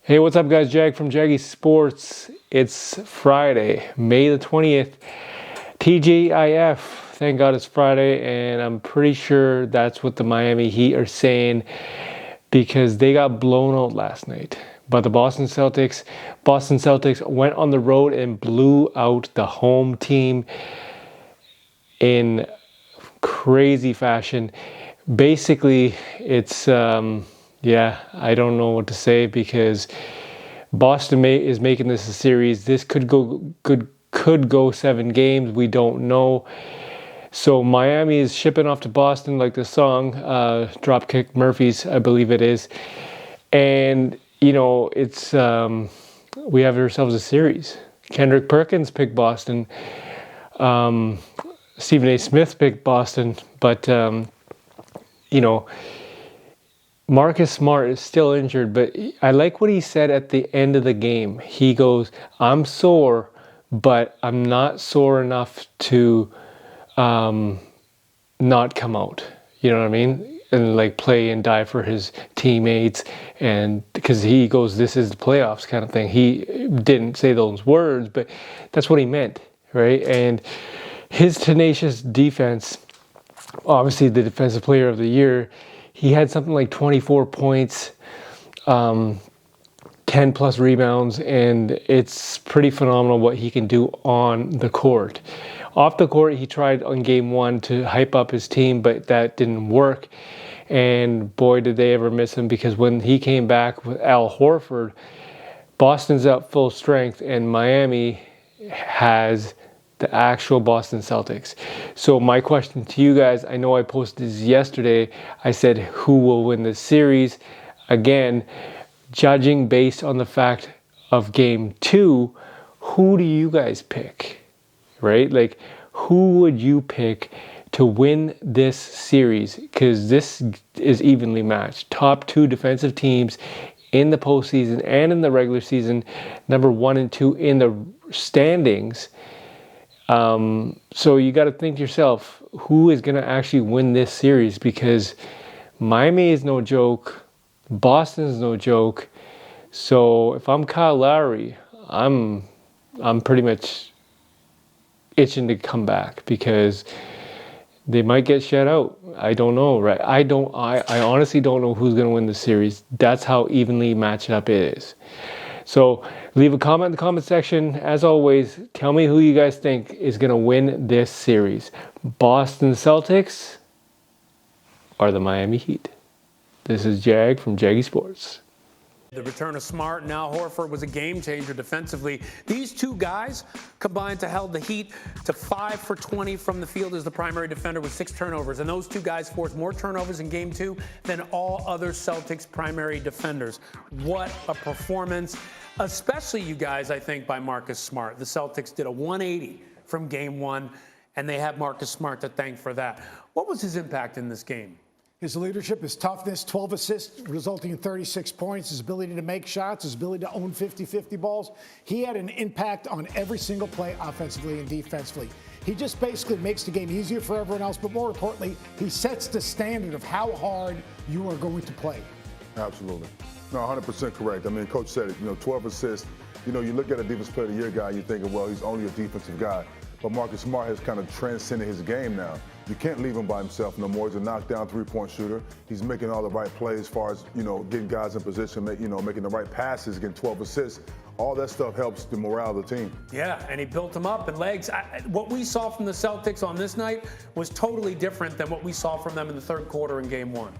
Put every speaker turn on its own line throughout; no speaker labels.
Hey, what's up, guys? Jag from Jaggy Sports. It's Friday, May the 20th. TGIF. Thank God it's Friday, and I'm pretty sure that's what the Miami Heat are saying because they got blown out last night by the Boston Celtics. Boston Celtics went on the road and blew out the home team in crazy fashion. Basically, it's I don't know what to say because Boston is making this a series. This could go 7 games. We don't know. So Miami is shipping off to Boston like the song Dropkick Murphys, I believe it is. And it's we have ourselves a series. Kendrick Perkins picked Boston. Stephen A. Smith picked Boston, but Marcus Smart is still injured, but I like what he said at the end of the game. He goes, "I'm sore, but I'm not sore enough to not come out." You know what I mean? And play and die for his teammates, and because he goes, "This is the playoffs," kind of thing. He didn't say those words, but that's what he meant, right? And his tenacious defense, obviously the defensive player of the year. He had something like 24 points, 10 plus rebounds, and it's pretty phenomenal what he can do on the court. Off the court, he tried on game 1 to hype up his team, but that didn't work. And boy, did they ever miss him, because when he came back with Al Horford, Boston's at full strength, and Miami has the actual Boston Celtics. So my question to you guys, I know I posted this yesterday. I said, who will win this series? Again, judging based on the fact of game 2, who do you guys pick? Right? Who would you pick to win this series? Because this is evenly matched. Top 2 defensive teams in the postseason and in the regular season, number 1 and 2 in the standings. So you got to think to yourself, who is going to actually win this series? Because Miami is no joke. Boston is no joke. So if I'm Kyle Lowry, I'm pretty much itching to come back because they might get shut out. I don't know, right? I honestly don't know who's going to win the series. That's how evenly matched up it is. So leave a comment in the comment section. As always, tell me who you guys think is going to win this series. Boston Celtics or the Miami Heat? This is Jag from Jaggy Sports.
The return of Smart, now Horford, was a game changer defensively. These two guys combined to held the Heat to 5 for 20 from the field as the primary defender with 6 turnovers. And those two guys forced more turnovers in game 2 than all other Celtics primary defenders. What a performance, especially you guys, I think, by Marcus Smart. The Celtics did a 180 from game 1, and they have Marcus Smart to thank for that. What was his impact in this game?
His leadership, his toughness, 12 assists, resulting in 36 points, his ability to make shots, his ability to own 50-50 balls. He had an impact on every single play offensively and defensively. He just basically makes the game easier for everyone else, but more importantly, he sets the standard of how hard you are going to play.
Absolutely. No, 100% correct. I mean, Coach said it, 12 assists. You look at a defensive player of the year guy, you're thinking, well, he's only a defensive guy. But Marcus Smart has kind of transcended his game now. You can't leave him by himself no more. He's a knockdown three-point shooter. He's making all the right plays as far as, getting guys in position, making the right passes, getting 12 assists. All that stuff helps the morale of the team.
Yeah, and he built them up in legs. What we saw from the Celtics on this night was totally different than what we saw from them in the third quarter in game 1.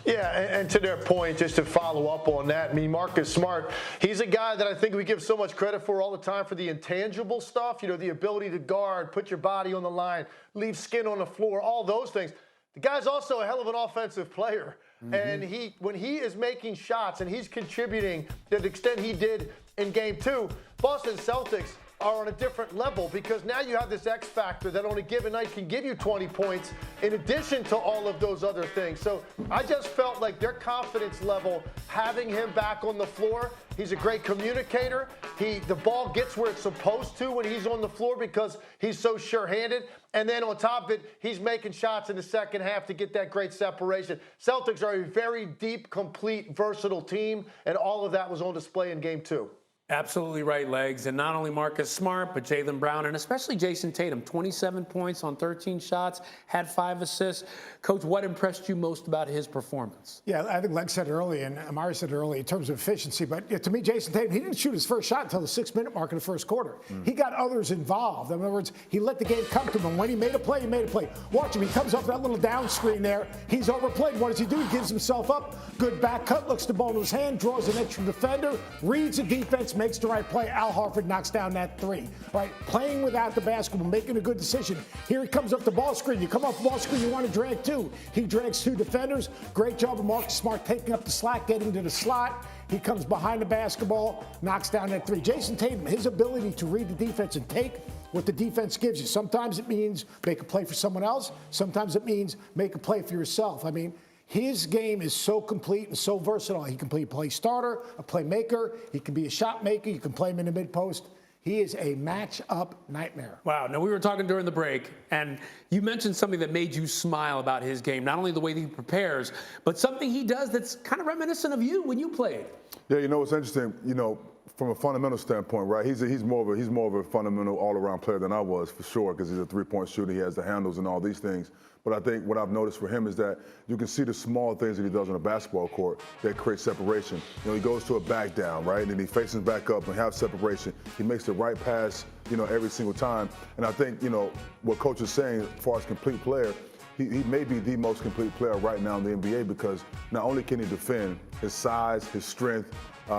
Yeah, and to their point, just to follow up on that, I mean, Marcus Smart, he's a guy that I think we give so much credit for all the time for the intangible stuff, the ability to guard, put your body on the line, leave skin on the floor, all those things. The guy's also a hell of an offensive player. Mm-hmm. And when he is making shots and he's contributing to the extent he did in game 2, Boston Celtics are on a different level because now you have this X factor that on a given night can give you 20 points in addition to all of those other things. So I just felt like their confidence level, having him back on the floor, he's a great communicator. The ball gets where it's supposed to when he's on the floor because he's so sure-handed. And then on top of it, he's making shots in the second half to get that great separation. Celtics are a very deep, complete, versatile team, and all of that was on display in Game 2.
Absolutely right, Legs. And not only Marcus Smart, but Jaylen Brown, and especially Jason Tatum. 27 points on 13 shots, had 5 assists. Coach, what impressed you most about his performance?
Yeah, I think Legs said it early, and Amari said it early in terms of efficiency. But to me, Jason Tatum, he didn't shoot his first shot until the 6-minute mark in the first quarter. He got others involved. In other words, he let the game come to him. When he made a play, he made a play. Watch him. He comes off that little down screen there. He's overplayed. What does he do? He gives himself up. Good back cut, looks the ball in his hand, draws an extra defender, reads the defense, makes the right play. Al Horford knocks down that 3. Right, playing without the basketball, making a good decision. Here he comes up the ball screen. You come off the ball screen, you want to drag 2. He drags 2 defenders. Great job of Marcus Smart taking up the slack, getting to the slot. He comes behind the basketball, knocks down that 3. Jason Tatum, his ability to read the defense and take what the defense gives you. Sometimes it means make a play for someone else. Sometimes it means make a play for yourself. I mean, his game is so complete and so versatile. He can play starter, a playmaker. He can be a shot maker. You can play him in the mid-post. He is a match-up nightmare.
Wow. Now, we were talking during the break, and you mentioned something that made you smile about his game, not only the way that he prepares, but something he does that's kind of reminiscent of you when you played.
Yeah, you know, what's interesting, you know, from a fundamental standpoint, right? He's more of a fundamental all-around player than I was, for sure, because he's a three-point shooter. He has the handles and all these things. But I think what I've noticed for him is that you can see the small things that he does on a basketball court that create separation. You know, he goes to a back down, right? And then he faces back up and have separation. He makes the right pass, you know, every single time. And I think, you know, what Coach is saying as far as complete player, he may be the most complete player right now in the NBA because not only can he defend, his size, his strength,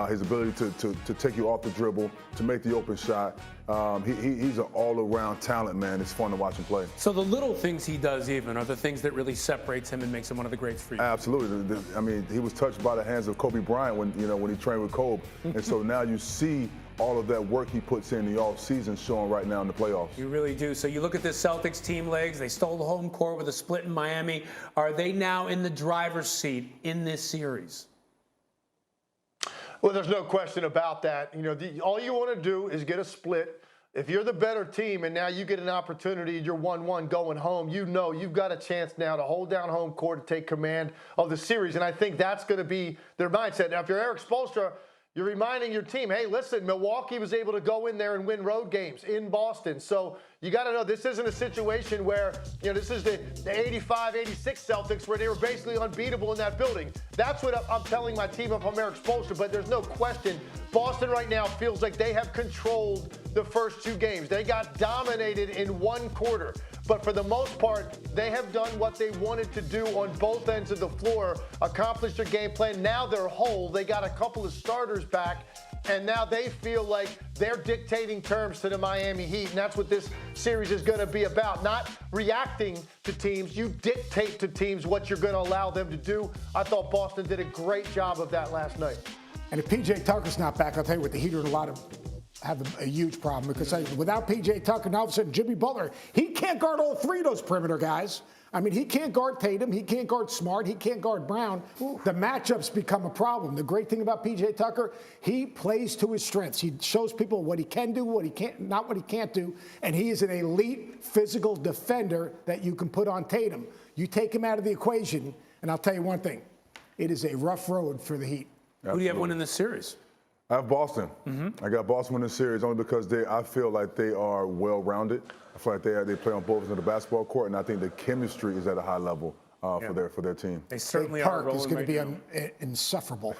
his ability to take you off the dribble, to make the open shot. He's an all-around talent, man. It's fun to watch him play.
So the little things he does even are the things that really separates him and makes him one of the greats for you.
Absolutely. I mean, he was touched by the hands of Kobe Bryant when he trained with Kobe. And so now you see all of that work he puts in the offseason showing right now in the playoffs.
You really do. So you look at this Celtics team, Legs. They stole the home court with a split in Miami. Are they now in the driver's seat in this series?
Well, there's no question about that. You know, all you want to do is get a split. If you're the better team and now you get an opportunity, you're 1-1 going home, you know you've got a chance now to hold down home court, to take command of the series. And I think that's going to be their mindset. Now, if you're Eric Spoelstra, you're reminding your team, hey, listen, Milwaukee was able to go in there and win road games in Boston. So you got to know this isn't a situation where, you know, this is the 85-86 Celtics where they were basically unbeatable in that building. That's what I'm telling my team if I'm Eric Spoelstra, but there's no question Boston right now feels like they have controlled the first 2 games. They got dominated in 1 quarter. But for the most part, they have done what they wanted to do on both ends of the floor, accomplished their game plan. Now they're whole. They got a couple of starters back, and now they feel like they're dictating terms to the Miami Heat, and that's what this series is going to be about. Not reacting to teams. You dictate to teams what you're going to allow them to do. I thought Boston did a great job of that last night.
And if P.J. Tucker's not back, I'll tell you what, the Heat are in have a huge problem because without P.J. Tucker, now all of a sudden Jimmy Butler, he can't guard all 3 of those perimeter guys. I mean, he can't guard Tatum, he can't guard Smart, he can't guard Brown. The matchups become a problem. The great thing about P.J. Tucker, he plays to his strengths. He shows people what he can do, what he can't, not what he can't do, and he is an elite physical defender that you can put on Tatum. You take him out of the equation, and I'll tell you one thing, it is a rough road for the Heat.
Absolutely. Who do you have winning this series?
I have Boston. I got Boston winning the series only because I feel like they are well-rounded. I feel like they play on both ends of the basketball court, and I think the chemistry is at a high level for their team.
They certainly
Park
are rolling
is going to be
right
insufferable.